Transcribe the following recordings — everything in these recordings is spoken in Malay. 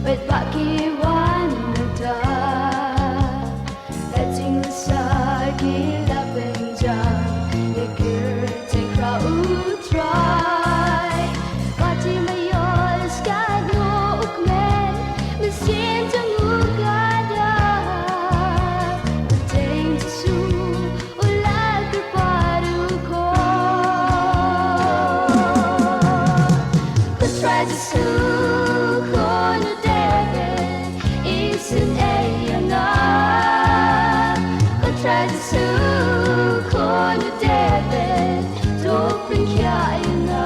with baki wanada letting the sagi labenja yekir tekra utrai bati mayor skat no ukmen mesin tengugada Teng su ular kepaduku ku try to sukun dede isin ayana ku try to sukun dede topin kayana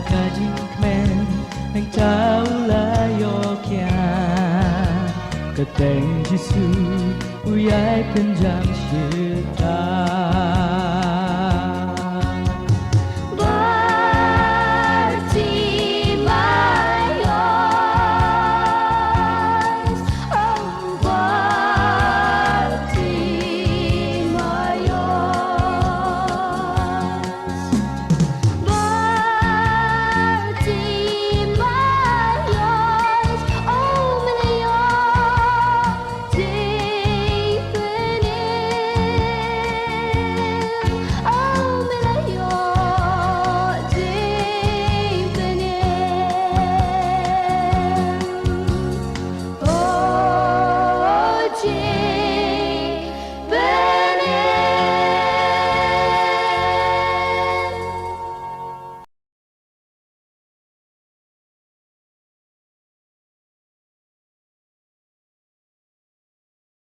Kajing men anh trao lại yo kia cái tên Giêsu uyai penjam shita